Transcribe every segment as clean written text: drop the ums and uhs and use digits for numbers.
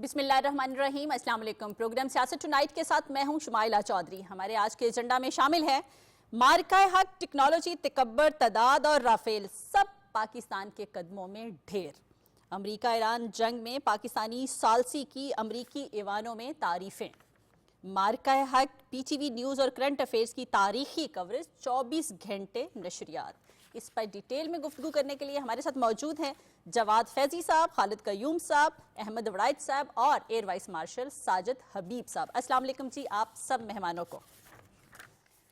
बिस्मिल्लाहिर्रहमानिर्रहीम, अस्सलाम वालेकुम। प्रोग्राम सियासत टुनाइट के साथ मैं हूं शुमाइला चौधरी। हमारे आज के एजेंडा में शामिल है मार्का हक, टेक्नोलॉजी, तकब्बर, तदाद और राफेल, सब पाकिस्तान के कदमों में ढेर। अमरीका ईरान जंग में पाकिस्तानी सालसी की अमरीकी ईवानों में तारीफें। मार्का हक, पीटीवी न्यूज़ और करंट अफेयर्स की तारीखी कवरेज 24 घंटे नशरियात। इस पर डिटेल में गुफ्तगू करने के लिए हमारे साथ मौजूद हैं जवाद फैजी साहब, खालिद कयूम साहब, अहमद वड़ाइद साहब और एयर वाइस मार्शल साजिद हबीब साहब। अस्सलाम वालेकुम जी आप सब मेहमानों को।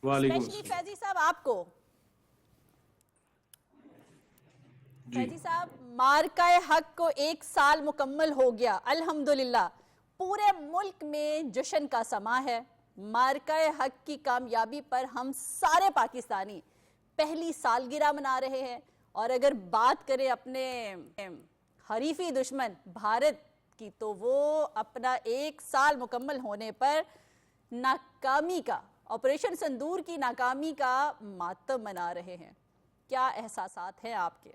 स्पेशली फैजी साहब आपको। फैजी साहब, मार्का हक को 1 साल मुकम्मल हो गया, अल्हम्दुलिल्लाह। पूरे मुल्क में जश्न का समा है। मार्का हक की कामयाबी पर हम सारे पाकिस्तानी पहली सालगिरह मना रहे हैं। और अगर बात करें अपने हरीफी दुश्मन भारत की, तो वो अपना 1 साल मुकम्मल होने पर नाकामी का, ऑपरेशन सिंदूर की नाकामी का मातम मना रहे हैं। क्या एहसासात हैं आपके?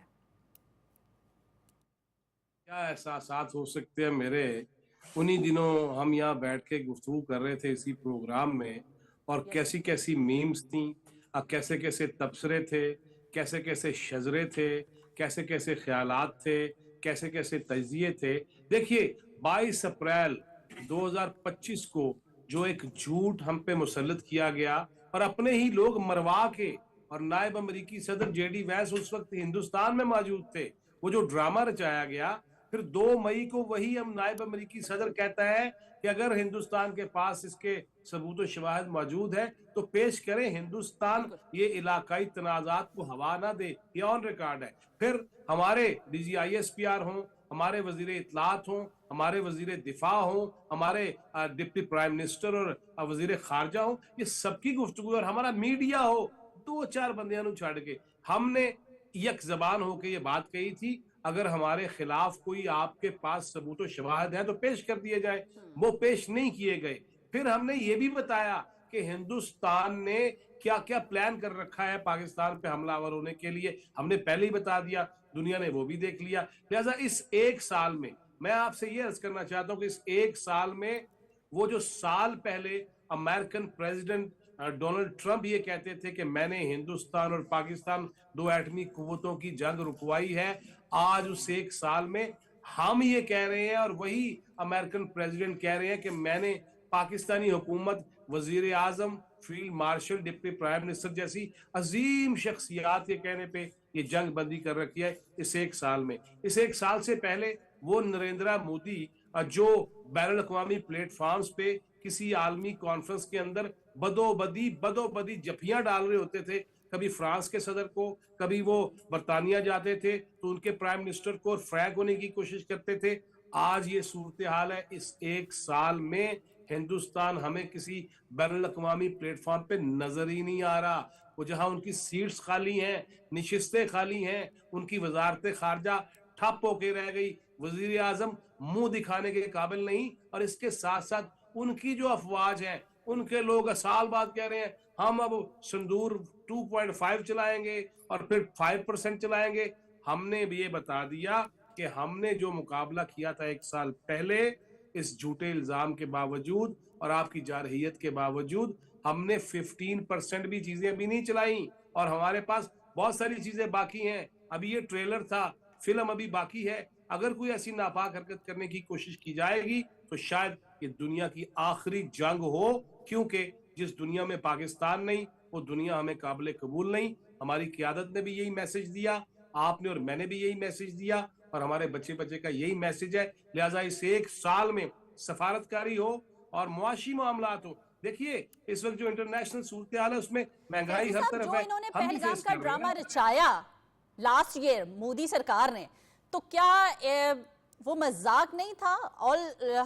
क्या एहसासात हो सकते हैं मेरे? उन्हीं दिनों हम यहाँ बैठ के गुफ्तगू कर रहे थे इसी प्रोग्राम में, और कैसी कैसी मीम्स थी, कैसे कैसे तबसरे थे, कैसे कैसे शजरे थे, कैसे कैसे ख्यालात थे, कैसे कैसे तजिए थे। देखिए, 22 अप्रैल 2025 को जो एक झूठ हम पे मुसल्लत किया गया और अपने ही लोग मरवा के, और नायब अमरीकी सदर जेडी वैंस उस वक्त हिंदुस्तान में मौजूद थे, वो जो ड्रामा रचाया गया, फिर 2 मई को वही हम नायब अमरीकी सदर कहता है कि अगर हिंदुस्तान के पास इसके सबूत व शवाहिद मौजूद है तो पेश करें। हिंदुस्तान ये इलाकाई तनाजात को हवा ना दे, ये ऑन रिकॉर्ड है। फिर हमारे DGISPR हों, हमारे वजीर इतलात हों, हमारे वजीर दिफा हों, हमारे डिप्टी प्राइम मिनिस्टर और वजीर खारजा हों, ये सबकी गुफ्तगू, और हमारा मीडिया हो, 2-4 बंदियां छाड़ के हमने यक जबान होकर ये बात कही थी, अगर हमारे खिलाफ कोई आपके पास सबूत व शवाहिद है तो पेश कर दिए जाए। वो पेश नहीं किए गए। फिर हमने ये भी बताया कि हिंदुस्तान ने क्या क्या प्लान कर रखा है पाकिस्तान पे हमलावर होने के लिए, हमने पहले ही बता दिया, दुनिया ने वो भी देख लिया। लिहाजा इस 1 साल में मैं आपसे ये अर्ज करना चाहता हूं कि इस 1 साल में वो जो साल पहले अमेरिकन प्रेसिडेंट डोनाल्ड ट्रंप ये कहते थे कि मैंने हिंदुस्तान और पाकिस्तान 2 एटमी कुव्वतों की जंग रुकवाई है, आज उस 1 साल में हम ये कह रहे हैं और वही अमेरिकन प्रेसिडेंट कह रहे हैं कि मैंने पाकिस्तानी हुकूमत, वजीर आजम, field marshal, deputy prime minister जैसी अजीम शख्सियात के कहने पे ये जंग बंदी कर रखी है इस 1 साल में। इस 1 साल से पहले वो नरेंद्र मोदी जो बैनुल अक़वामी प्लेटफॉर्म्स पे किसी आलमी कॉन्फ्रेंस के अंदर बदोबदी जफियां डाल रहे होते थे, कभी फ्रांस के सदर को, कभी वो बरतानिया जाते थे तो उनके प्राइम मिनिस्टर को फ्रैंक होने की कोशिश करते थे। आज ये सूरत हाल है। इस 1 साल में हिंदुस्तान हमें किसी बैनुल अक़वामी प्लेटफॉर्म पे नजर ही नहीं आ रहा। वो जहां उनकी सीट्स खाली हैं, निशिस्तें खाली हैं, उनकी वजारत खारजा ठप होके रह गई, वजीर आजम मुंह दिखाने के काबिल नहीं। और इसके साथ साथ उनकी जो अफवाज है, उनके लोग साल बाद कह रहे हैं हम अब संदूर 2.5 चलाएंगे और फिर 5% चलाएंगे। हमने भी ये बता दिया कि हमने जो मुकाबला किया था 1 साल पहले, इस झूठे इल्जाम के बावजूद और आपकी जारहियत के बावजूद, हमने 15% भी चीजें अभी नहीं चलाई, और हमारे पास बहुत सारी चीजें बाकी हैं। अभी ये ट्रेलर था, फिल्म अभी बाकी है। अगर कोई ऐसी नापाक हरकत करने की कोशिश की जाएगी तो शायद ये दुनिया की आखिरी जंग हो, क्योंकि जिस दुनिया में पाकिस्तान नहीं, वो दुनिया हमें काबिल कबूल नहीं। हमारी क़यादत ने भी यही मैसेज दिया, आपने और मैंने भी यही मैसेज दिया, और हमारे बच्चे बच्चे का यही मैसेज है। लिहाजा इस 1 साल में सफारतकारी हो और मुआशी मामलात हो। देखिए, इस वक्त जो इंटरनेशनल सूरत हाल है उसमें महंगाई हर तरफ है, इन्होंने हम भी पहलगाम फेस का कर रहे ड्रामा हैं। रचाया लास्ट ईयर मोदी सरकार ने, तो क्या वो मजाक नहीं था? और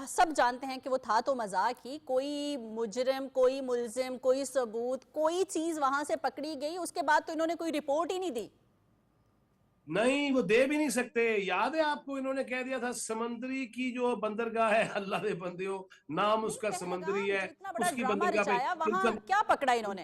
सब जानते हैं कि वो था तो मजाक ही। कोई मुजरिम, कोई मुल्जिम, कोई सबूत, कोई चीज वहां से पकड़ी गई, उसके बाद तो इन्होंने कोई रिपोर्ट ही नहीं दी। नहीं, वो दे भी नहीं सकते। याद है आपको, इन्होंने कह दिया था समंदरी की जो बंदरगाह है, अल्लाह दे बंदियों, नाम उसका समंदरी पहलगाम है, जो इतना बड़ा उसकी ड्रामा बंदरगाह पे रचाया, वहां इनका क्या पकड़ा इन्होंने?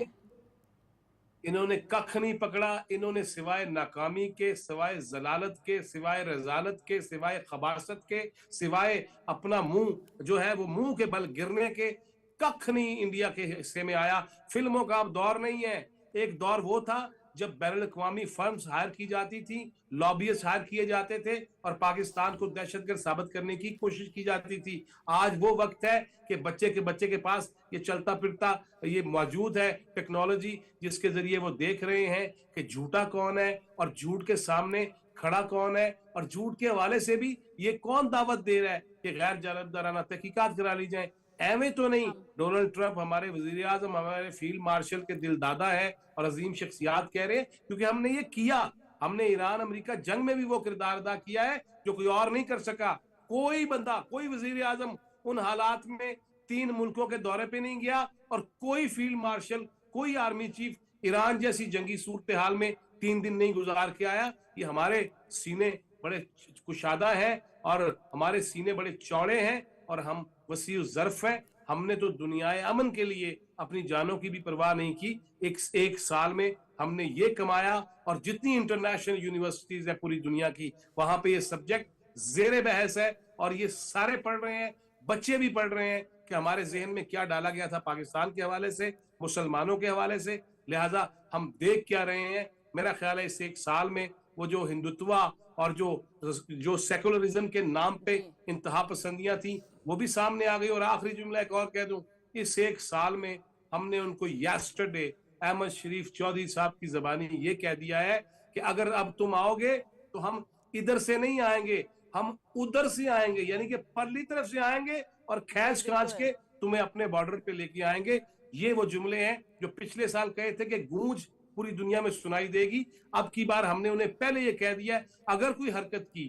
इन्होंने कख नहीं पकड़ा। इन्होंने सिवाय नाकामी के, सिवाय जलालत के, सिवाय रजालत के, सिवाय खबासत के, सिवाय अपना मुंह जो है वो मुंह के बल गिरने के, कख नहीं इंडिया के हिस्से में आया। फिल्मों का अब दौर नहीं है। एक दौर वो था जब बैनुल अक़वामी फर्म्स हायर की जाती थी, लॉबियस्ट हायर किए जाते थे और पाकिस्तान को दहशतगर्द साबित करने की कोशिश की जाती थी। आज वो वक्त है कि बच्चे के पास ये चलता फिरता ये मौजूद है टेक्नोलॉजी, जिसके जरिए वो देख रहे हैं कि झूठा कौन है और झूठ के सामने खड़ा कौन है, और झूठ के हवाले से भी ये कौन दावत दे रहा है कि गैर जानबदाराना तहकीकात करा ली जाए। एवं तो नहीं, हम डोनाल्ड ट्रंप हमारे वजीर आजम, हमारे फील्ड मार्शल के दिलदादा है और अजीम शख्सियात कह रहे हैं क्योंकि हमने ये किया। हमने ईरान अमेरिका जंग में भी वो किरदार अदा किया है जो कोई और नहीं कर सका। कोई बंदा, कोई वजीर आजम उन हालात में 3 मुल्कों के दौरे पे नहीं गया, और कोई फील्ड मार्शल, कोई आर्मी चीफ ईरान जैसी जंगी सूरत हाल में 3 दिन नहीं गुजार के आया। ये हमारे सीने बड़े कुशादा हैं और हमारे सीने बड़े चौड़े हैं और हम वसीउ ज़र्फ हैं। हमने तो दुनियाए अमन के लिए अपनी जानों की भी परवाह नहीं की। एक साल में हमने ये कमाया, और जितनी इंटरनेशनल यूनिवर्सिटीज है पूरी दुनिया की, वहां पे ये सब्जेक्ट जेर बहस है और ये सारे पढ़ रहे हैं, बच्चे भी पढ़ रहे हैं कि हमारे जहन में क्या डाला गया था पाकिस्तान के हवाले से, मुसलमानों के हवाले से। लिहाजा हम देख क्या रहे हैं। मेरा ख्याल है इस एक साल में वो जो हिंदुत्व और जो सेकुलरिज्म के नाम पे जी इंतहा पसंदियां थी वो भी सामने आ गई। और आखिरी जुमला एक और कह दूं, इस एक साल में हमने उनको यस्टरडे अहमद शरीफ चौधरी साहब की जबानी ये कह दिया है कि अगर अब तुम आओगे तो हम इधर से नहीं आएंगे, हम उधर से आएंगे, यानी कि परली तरफ से आएंगे और जी खैच खाच बिल्कुल। के तुम्हें अपने बॉर्डर पे लेके आएंगे। ये वो जुमले हैं जो पिछले साल कहे थे कि गूंज पूरी दुनिया में सुनाई देगी। अब की बार हमने उन्हें पहले ये कह दिया है, अगर कोई हरकत की,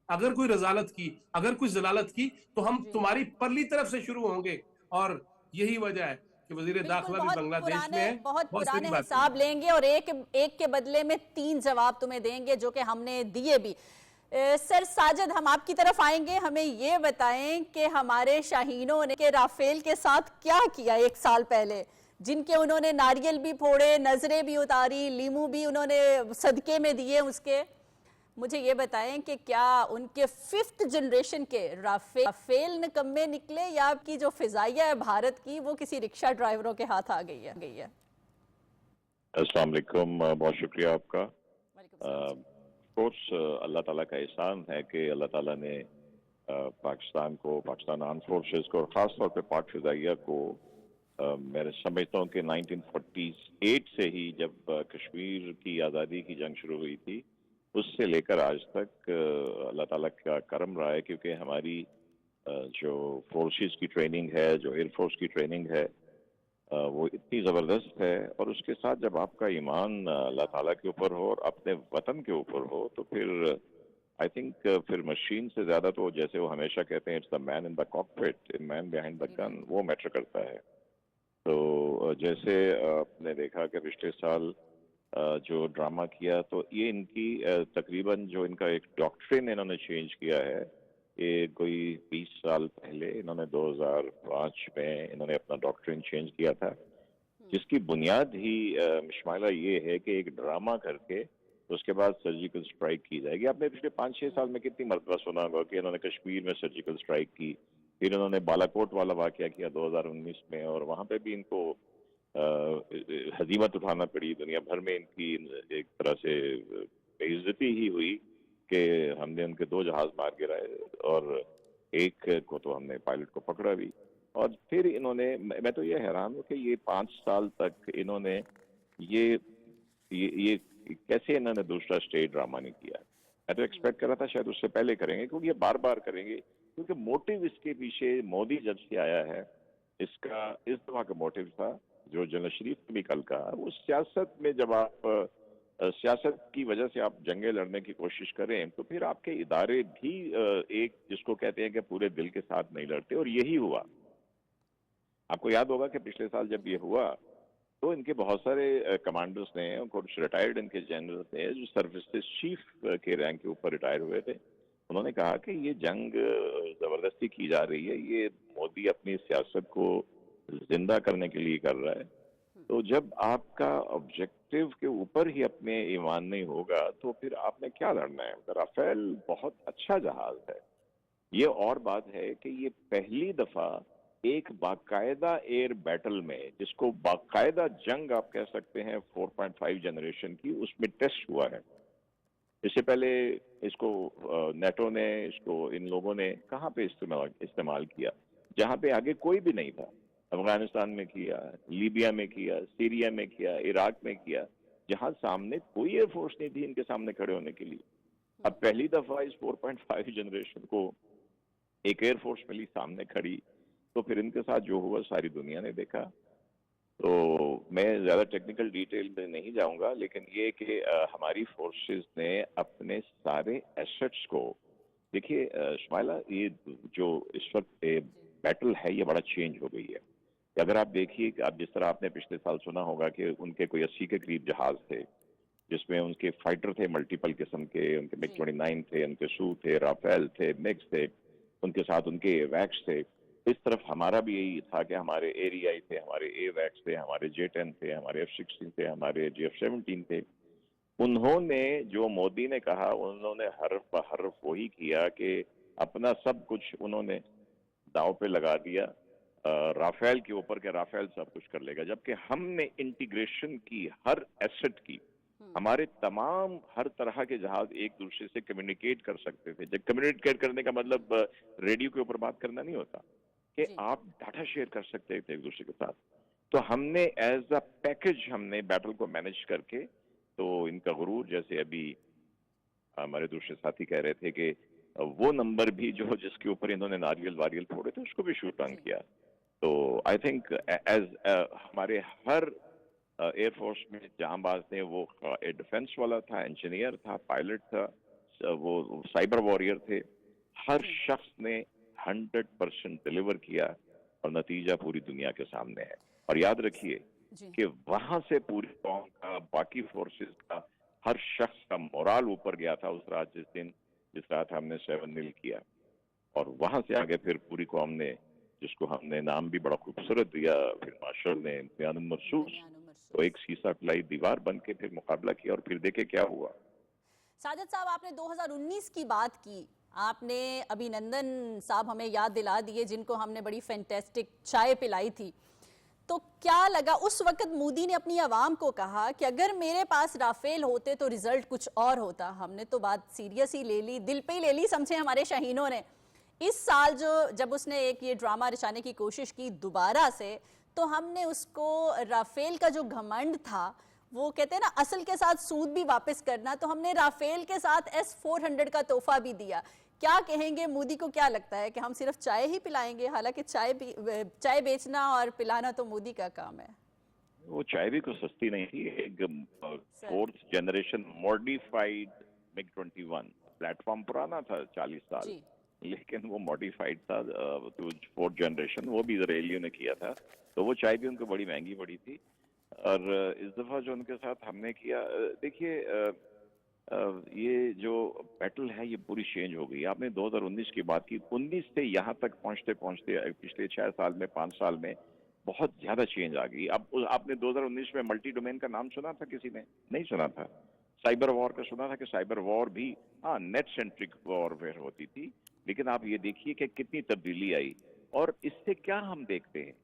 अगर कोई रजालत की, अगर कोई जलालत की, तो हम जी तुम्हारी परली तरफ से शुरू होंगे। और यही वजह है कि वजीर बिल्कुल, दाखिला भी बांग्लादेश में है। बहुत बहुत सारी पुराने बातें हैं। हिसाब लेंगे और एक के बदले में 3 जवाब तुम्हें देंगे, जो कि हमने दिए भी। सर साजिद, हम आपकी तरफ आएंगे। हमें ये बताएं कि हमारे शाहीनों ने के राफेल के साथ क्या किया 1 साल पहले, जिनके उन्होंने नारियल भी फोड़े, नजरें भी उतारी, लीमू भी उन्होंने सदके में दिए उसके। मुझे ये बताएं कि क्या उनके 5th जनरेशन के राफेल निकम्मे निकले, या आपकी जो फिजाइया है भारत की वो किसी रिक्शा ड्राइवरों के हाथ आ गई है। अस्सलाम वालेकुम, बहुत शुक्रिया आपका। वालेकुम सलाम जी। कोर्स अल्लाह ताला का एहसान है कि अल्लाह ताला ने पाकिस्तान को, पाकिस्तान आर्म फोर्सेस को और ख़ास तौर पे पाक फिजाइया को, मैं समझता हूँ कि 1948 से ही जब कश्मीर की आज़ादी की जंग शुरू हुई थी, उससे लेकर आज तक अल्लाह ताला का करम रहा है, क्योंकि हमारी जो फोर्सेस की ट्रेनिंग है, जो एयरफोर्स की ट्रेनिंग है, वो इतनी ज़बरदस्त है। और उसके साथ जब आपका ईमान अल्लाह ताला के ऊपर हो और अपने वतन के ऊपर हो, तो फिर आई थिंक फिर मशीन से ज़्यादा तो, जैसे वो हमेशा कहते हैं, it's the man in the cockpit, man behind the gun, वो मैटर करता है। तो जैसे आपने देखा कि पिछले साल जो ड्रामा किया, तो ये इनकी तकरीबन जो इनका एक डॉक्ट्रिन इन्होंने चेंज किया है। ये कोई 20 साल पहले इन्होंने 2005 में इन्होंने अपना डॉक्ट्रिन चेंज किया था, जिसकी बुनियाद ही मिशमाला ये है कि एक ड्रामा करके उसके बाद सर्जिकल स्ट्राइक की जाएगी। आपने पिछले 5-6 साल में कितनी मरतबा सुना होगा कि इन्होंने कश्मीर में सर्जिकल स्ट्राइक की, फिर इन्होंने बालाकोट वाला वाकया किया 2019 में, और वहाँ पे भी इनको हजीमत उठाना पड़ी। दुनिया भर में इनकी एक तरह से बेइज्जती ही हुई कि हमने उनके 2 जहाज मार गिराए और एक को तो हमने पायलट को पकड़ा भी। और फिर इन्होंने, मैं तो ये हैरान हूँ कि ये 5 साल तक इन्होंने ये कैसे इन्होंने दूसरा स्टेज ड्रामा नहीं किया। मैं तो एक्सपेक्ट कर रहा था शायद उससे पहले करेंगे, क्योंकि ये बार बार करेंगे, क्योंकि मोटिव इसके पीछे मोदी जब से आया है, इसका इस दफा का मोटिव था, जो जनरल शरीफ ने भी कल कहा, वो सियासत में जब आप सियासत की वजह से आप जंगें लड़ने की कोशिश करें, तो फिर आपके इदारे भी एक जिसको कहते हैं कि पूरे दिल के साथ नहीं लड़ते, और यही हुआ। आपको याद होगा कि पिछले साल जब ये हुआ, तो इनके बहुत सारे कमांडर्स ने, कुछ रिटायर्ड इनके जनरल थे जो सर्विसेज चीफ के रैंक के ऊपर रिटायर हुए थे, उन्होंने कहा कि ये जंग जबरदस्ती की जा रही है, ये मोदी अपनी सियासत को जिंदा करने के लिए कर रहा है। तो जब आपका ऑब्जेक्टिव ऑब्जेक्टिव के ऊपर ही अपने ईमान नहीं होगा तो फिर आपने क्या लड़ना है। राफेल बहुत अच्छा जहाज है। ये और बात है कि ये पहली दफा एक बाकायदा एयर बैटल में, जिसको बाकायदा जंग आप कह सकते हैं 4.5 जनरेशन की, उसमें टेस्ट हुआ है। इससे पहले इसको नेटो ने, इसको इन लोगों ने कहाँ पे इस्तेमाल किया, जहां पे आगे कोई भी नहीं था। अफगानिस्तान में किया, लीबिया में किया, सीरिया में किया, इराक में किया, जहां सामने कोई एयरफोर्स नहीं थी इनके सामने खड़े होने के लिए। अब पहली दफा इस 4.5 जनरेशन को एक एयरफोर्स मिली सामने खड़ी, तो फिर इनके साथ जो हुआ सारी दुनिया ने देखा। तो मैं ज्यादा टेक्निकल डिटेल में नहीं जाऊंगा, लेकिन ये कि हमारी फोर्सेस ने अपने सारे एसेट्स को, देखिए शुमाइला, ये जो इस वक्त बैटल है ये बड़ा चेंज हो गई है। अगर आप देखिए कि आप जिस तरह आपने पिछले साल सुना होगा कि उनके कोई 80 के करीब जहाज थे, जिसमें उनके फाइटर थे मल्टीपल किस्म के, उनके मिग 29 थे, उनके सू थे, राफेल थे, मिग्स थे, उनके साथ उनके वैक्स थे। इस तरफ हमारा भी यही था कि हमारे एरियाई थे, हमारे ए वैक्स थे, हमारे J-10 थे, हमारे F-16 थे, हमारे JF-17 थे। उन्होंने जो मोदी ने कहा, उन्होंने हर्फ ब हर्फ वही किया कि अपना सब कुछ उन्होंने दांव पे लगा दिया राफेल के ऊपर, के राफेल सब कुछ कर लेगा। जबकि हमने इंटीग्रेशन की हर एसेट की, हमारे तमाम हर तरह के जहाज एक दूसरे से कम्युनिकेट कर सकते थे। जब कम्युनिकेट करने का मतलब रेडियो के ऊपर बात करना नहीं होता, कि आप डाटा शेयर कर सकते थे एक दूसरे के साथ। तो हमने एज अ पैकेज हमने बैटल को मैनेज करके, तो इनका गुरूर, जैसे अभी हमारे दूसरे साथी कह रहे थे कि वो नंबर भी जो जिसके ऊपर इन्होंने नारियल वारियल फोड़े थे उसको भी शूट डाउन किया। तो आई थिंक एज हमारे हर एयरफोर्स में जहांबाज थे, वो डिफेंस वाला था, इंजीनियर था, पायलट था, वो साइबर वॉरियर थे, हर शख्स ने 100% डिलीवर किया और नतीजा पूरी दुनिया के सामने है। और याद रखिए कि वहां से पूरी कौम का, बाकी फोर्सेस का, हर शख्स का मोराल ऊपर गया था उस रात, जिस रात हमने 7-0 किया। और वहां से आगे फिर पूरी कौम ने, जिसको हमने नाम भी बड़ा खूबसूरत दिया, फिर मार्शल ने इम्तिहान मरसूस, तो एक सीसा पिलाई दीवार बन के फिर मुकाबला किया और फिर देखे क्या हुआ। साजिद साहब, आपने 2019 की बात की, आपने अभिनंदन साहब हमें याद दिला दिए, जिनको हमने बड़ी फैंटेस्टिक चाय पिलाई थी। तो क्या लगा उस वक्त? मोदी ने अपनी आवाम को कहा कि अगर मेरे पास राफेल होते तो रिजल्ट कुछ और होता। हमने तो बात सीरियस ही ले ली, दिल पे ही ले ली, समझे हमारे शाहीनों ने। इस साल जब उसने एक ये ड्रामा रचाने की कोशिश की दोबारा से, तो हमने उसको राफेल का जो घमंड था, वो कहते हैं ना असल के साथ सूद भी वापस करना, तो हमने राफेल के साथ S-400 का तोहफा भी दिया। क्या कहेंगे, मोदी को क्या लगता है कि हम सिर्फ चाय ही पिलाएंगे? हालांकि चाय बेचना और पिलाना तो मोदी का काम है। वो चाय भी कुछ सस्ती नहीं थी। एक 4th generation modified MiG 21, platform पुराना था 40 साल, लेकिन वो मॉडिफाइड था तो 4th जनरेशन, वो भी इसराइलियों ने किया था। तो वो चाय भी उनको बड़ी महंगी पड़ी थी। और इस दफा जो उनके साथ हमने किया, देखिए ये जो बैटल है ये पूरी चेंज हो गई। आपने 2019 की बात की, 19 से यहाँ तक पहुंचते पहुंचते पिछले 6 साल में, 5 साल में बहुत ज्यादा चेंज आ गई। अब आपने 2019 में मल्टी डोमेन का नाम सुना था? किसी ने नहीं सुना था। साइबर वॉर का सुना था कि साइबर वॉर भी, हाँ, नेट सेंट्रिक वॉरफेयर होती थी, लेकिन आप ये देखिए कि कितनी तब्दीली आई। और इससे क्या हम देखते हैं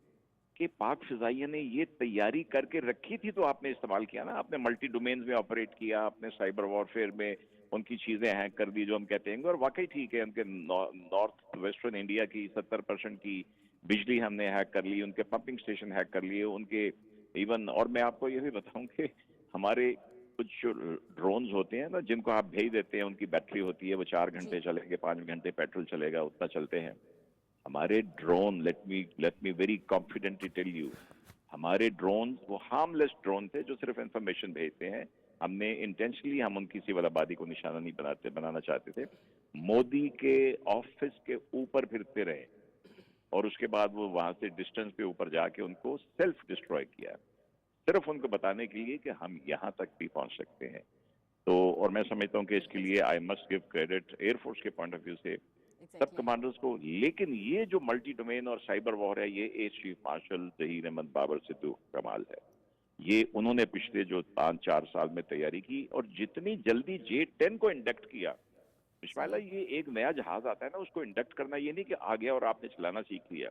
कि पाक फिजाइया ने ये तैयारी करके रखी थी, तो आपने इस्तेमाल किया ना। आपने मल्टी डोमेन्स में ऑपरेट किया, आपने साइबर वॉरफेयर में उनकी चीजें हैक कर दी, जो हम कहते हैं। और वाकई ठीक है, उनके नॉर्थ वेस्टर्न इंडिया की 70% की बिजली हमने हैक कर ली, उनके पंपिंग स्टेशन हैक कर लिए, उनके इवन। और मैं आपको ये भी बताऊं कि हमारे कुछ ड्रोन्स होते हैं ना, जिनको आप भेज देते हैं, उनकी बैटरी होती है, वो 4 घंटे चलेंगे, 5 घंटे पेट्रोल चलेगा, उतना चलते हैं। हमारे drone, let me very confidently tell you, हमारे ड्रोन वो हार्मलेस ड्रोन थे जो सिर्फ इंफॉर्मेशन भेजते हैं। हमने इंटेंशनली, हम उनकी सिविल आबादी को निशाना नहीं बनाना चाहते थे। मोदी के ऑफिस के ऊपर फिरते रहे और उसके बाद वो वहां से डिस्टेंस पे ऊपर जाके उनको सेल्फ डिस्ट्रॉय किया, सिर्फ उनको बताने के लिए कि हम यहाँ तक भी पहुंच सकते हैं। तो और मैं समझता हूँ कि इसके लिए I must give credit air force के पॉइंट ऑफ व्यू से सब कमांडर्स को। लेकिन ये जो मल्टी डोमेन और साइबर वॉर है, ये air chief marshal Zaheer Ahmed Babar Sidhu कमाल है। ये उन्होंने पिछले जो 5-4 साल में तैयारी की, और जितनी जल्दी J-10 को इंडक्ट किया, इस्माइला, ये एक नया जहाज आता है ना, उसको इंडक्ट करना ये नहीं कि आ गया और आपने चलाना सीख लिया।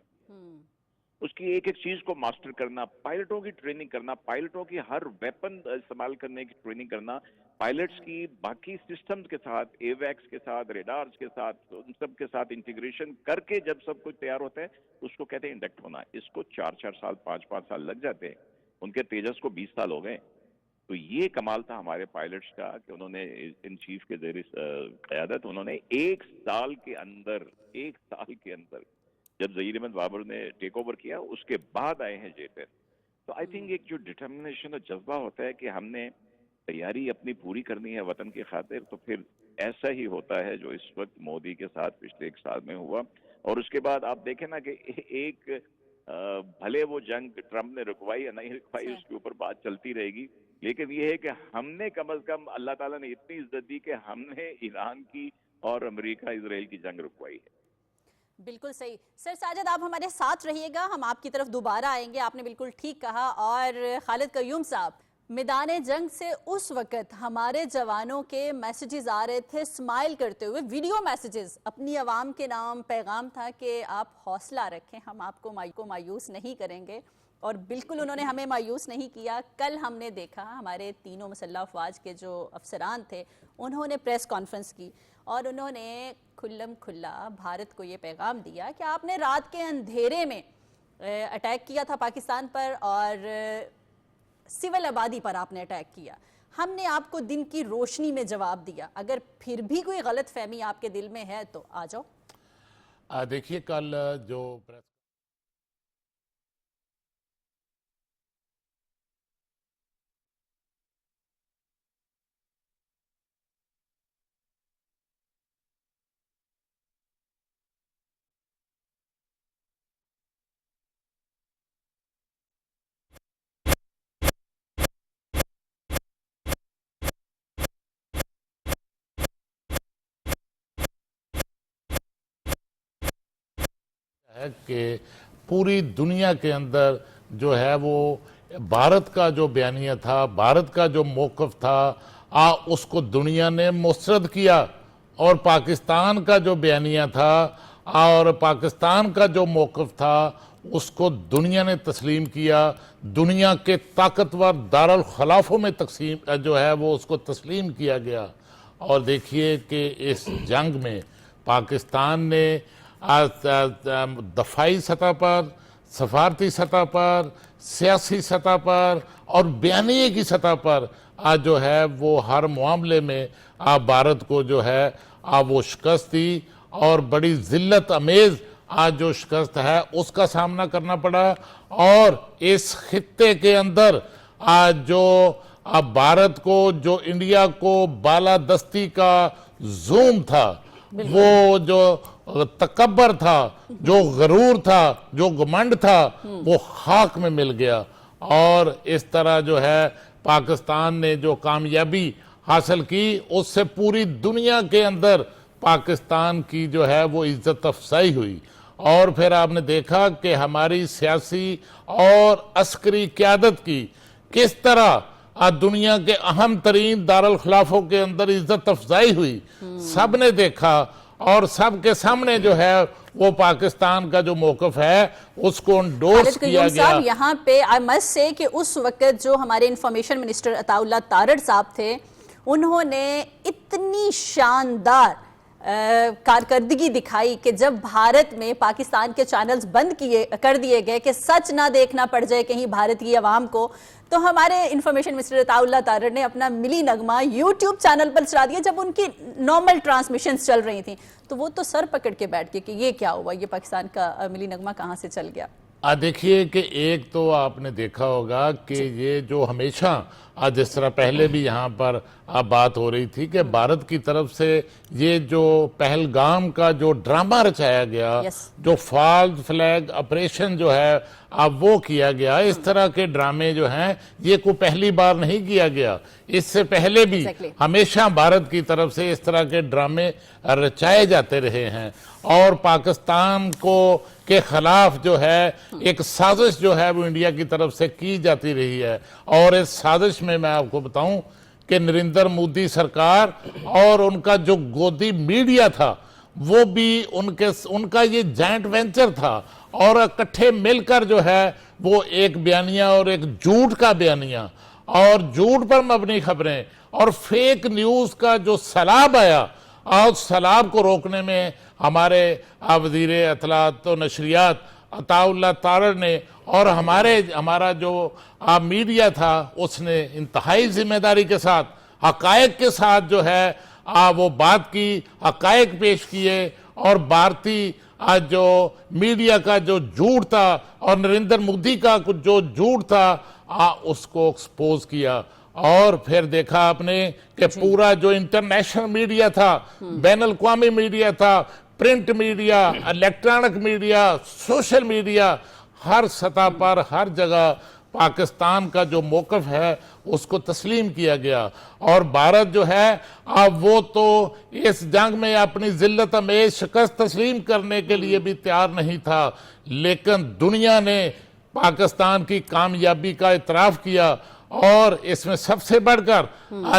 उसकी एक एक चीज को मास्टर करना, पायलटों की ट्रेनिंग करना, पायलटों की हर वेपन इस्तेमाल करने की ट्रेनिंग करना, पायलट्स की बाकी सिस्टम्स के साथ, एवैक्स के साथ, रेडार्स के साथ, उन सब के साथ इंटीग्रेशन करके जब सब कुछ तैयार होता है, उसको कहते हैं इंडक्ट होना। इसको 4-4 साल, 5-5 साल लग जाते हैं। उनके तेजस को 20 साल हो गए। तो ये कमाल था हमारे पायलट्स का कि उन्होंने इन चीफ के ज़रिए क़यादत, उन्होंने एक साल के अंदर जब ज़हीर अहमद बाबर ने टेक ओवर किया, उसके बाद आए हैं J-10। तो आई थिंक एक जो डिटर्मिनेशन और जज्बा होता है कि हमने तैयारी अपनी पूरी करनी है वतन की खातिर, तो फिर ऐसा ही होता है जो इस वक्त मोदी के साथ पिछले 1 साल में हुआ। और उसके बाद आप देखें ना कि एक भले वो जंग ट्रंप ने रुकवाई या नहीं रुकवाई, उसके ऊपर बात चलती रहेगी, लेकिन ये है कि हमने कम अज कम, अल्लाह ताला ने इतनी इज्जत दी कि हमने ईरान की और अमेरिका इसराइल की जंग रुकवाई है। बिल्कुल सही। सर साजिद, आप हमारे साथ रहिएगा, हम आपकी तरफ दोबारा आएंगे। आपने बिल्कुल ठीक कहा। और खालिद कयूम साहब, मैदान जंग से उस वक्त हमारे जवानों के मैसेजेस आ रहे थे स्माइल करते हुए, वीडियो मैसेजेस, अपनी आवाम के नाम पैगाम था कि आप हौसला रखें, हम आपको मायूस नहीं करेंगे। और बिल्कुल उन्होंने हमें मायूस नहीं किया। कल हमने देखा हमारे तीनों मुसल्लह अफवाज के जो अफसरान थे, उन्होंने प्रेस कॉन्फ्रेंस की और उन्होंने खुल्लम खुल्ला भारत को ये पैगाम दिया कि आपने रात के अंधेरे में अटैक किया था पाकिस्तान पर और सिविल आबादी पर आपने अटैक किया। हमने आपको दिन की रोशनी में जवाब दिया। अगर फिर भी कोई गलत फहमी आपके दिल में है तो आ जाओ। देखिए, कल जो प्रेस है कि पूरी दुनिया के अंदर जो है वो भारत का जो बयानिया था, भारत का जो मौक़िफ़ था, उसको दुनिया ने मुस्तरद किया। और पाकिस्तान का जो बयानिया था और पाकिस्तान का जो मौक़िफ़ था, उसको दुनिया ने तस्लीम किया। दुनिया के ताकतवर दारुल खिलाफों में तकसीम जो है वो उसको तस्लीम किया गया। और देखिए कि इस जंग में पाकिस्तान ने दफाई सतह पर, सफारती सतह पर, सियासी सतह पर और बयानिए की सतह पर आज जो है वो हर मामले में भारत को जो है वो शिकस्त दी। और बड़ी ज़िल्लत अमेज़ आज जो शिकस्त है उसका सामना करना पड़ा। और इस खित्ते के अंदर आज जो भारत को, जो इंडिया को बालादस्ती का ज़ूम था, वो जो तकब्बर था, जो गरूर था, जो घमंड था, वो खाक में मिल गया। और इस तरह जो है पाकिस्तान ने जो कामयाबी हासिल की, उससे पूरी दुनिया के अंदर पाकिस्तान की जो है वो इज्जत अफजाई हुई। और फिर आपने देखा कि हमारी सियासी और अस्करी क़यादत की किस तरह दुनिया के अहम तरीन दारुल खिलाफों के अंदर इज्जत अफजाई हुई, सब ने देखा। और सबके सामने जो है वो पाकिस्तान का जो मौक़िफ़ है उसको एंडोर्स किया गया। यहाँ पे आई मस्ट से कि उस वक्त जो हमारे इंफॉर्मेशन मिनिस्टर अताउल्लाह तारड़ साहब थे, उन्होंने इतनी शानदार कारकर्दगी दिखाई कि जब भारत में पाकिस्तान के चैनल्स बंद कर दिए गए कि सच ना देखना पड़ जाए कहीं भारत की आवाम को, तो हमारे इंफॉर्मेशन मिनिस्टर अताउल्लाह तारड़ ने अपना मिली नगमा यूट्यूब चैनल पर चला दिया जब उनकी नॉर्मल ट्रांसमिशंस चल रही थी। तो वो तो सर पकड़ के बैठ गए कि ये क्या हुआ, ये पाकिस्तान का मिली नगमा कहाँ से चल गया। देखिए कि एक तो आपने देखा होगा कि ये जो हमेशा जिस तरह पहले भी यहाँ पर बात हो रही थी कि भारत की तरफ से ये जो पहलगाम का जो ड्रामा रचाया गया, जो फॉल्स फ्लैग ऑपरेशन जो है अब वो किया गया। इस तरह के ड्रामे जो हैं ये को पहली बार नहीं किया गया, इससे पहले भी हमेशा भारत की तरफ से इस तरह के ड्रामे रचाए जाते रहे हैं और पाकिस्तान को के खिलाफ जो है एक साजिश जो है वो इंडिया की तरफ से की जाती रही है। और इस साजिश में मैं आपको बताऊं कि नरेंद्र मोदी सरकार और उनका जो गोदी मीडिया था वो भी उनका ये जॉइंट वेंचर था और इकट्ठे मिलकर जो है वो एक बयानिया और एक झूठ का बयानिया और झूठ पर मबनी खबरें और फेक न्यूज का जो सैलाब आया और सैलाब को रोकने में हमारे वज़ीर इत्तलात और नशरियात अताउल्लाह तारड़ ने और हमारा जो मीडिया था उसने इंतहाई जिम्मेदारी के साथ हकायक के साथ जो है वो बात की, हकायक पेश किए और भारतीय जो मीडिया का जो झूठ था और नरेंद्र मोदी का जो झूठ था उसको एक्सपोज किया। और फिर देखा आपने कि पूरा जो इंटरनेशनल मीडिया था, बैनुल अक़वामी मीडिया था, print media, electronic media, social media, हर सतह पर हर जगह पाकिस्तान का जो मौक़िफ़ है उसको तस्लीम किया गया। और भारत जो है अब वो तो इस जंग में अपनी जिल्लत में शिकस्त तस्लीम करने के लिए भी तैयार नहीं था, लेकिन दुनिया ने पाकिस्तान की कामयाबी का इतराफ़ किया। और इसमें सबसे बढ़कर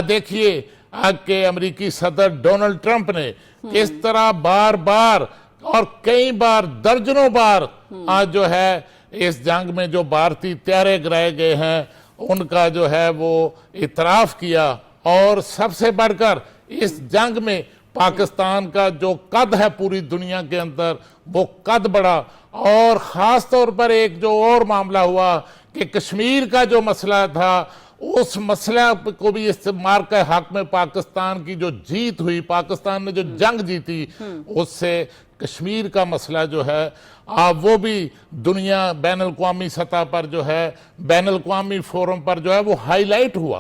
देखिए कि अमेरिकी सदर डोनाल्ड ट्रंप ने किस तरह बार बार और कई बार दर्जनों बार आज जो है इस जंग में जो भारतीय त्यारे गिराए गए हैं उनका जो है वो इतराफ किया। और सबसे बढ़कर इस जंग में पाकिस्तान का जो कद है पूरी दुनिया के अंदर वो कद बढ़ा। और ख़ास तौर पर एक जो और मामला हुआ कि कश्मीर का जो मसला था उस मसला को भी इस्तेमाल के हक में पाकिस्तान की जो जीत हुई, पाकिस्तान ने जो जंग जीती उससे कश्मीर का मसला जो है वो भी दुनिया बैनुल अक़वामी सतह पर जो है बैनुल अक़वामी फोरम पर जो है वो हाईलाइट हुआ।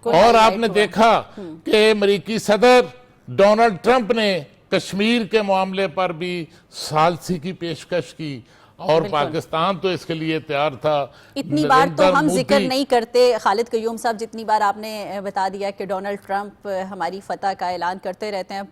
और आपने देखा कि अमेरिकी सदर डोनाल्ड ट्रंप ने कश्मीर के मामले पर भी सालसी की पेशकश की और पाकिस्तान तो इसके लिए तैयार था। इतनी बार तो हम जिक्र नहीं करते खालिद क़य्यूम साहब, जितनी बार आपने बता दिया कि डोनाल्ड ट्रंप हमारी फतह का ऐलान करते रहते हैं।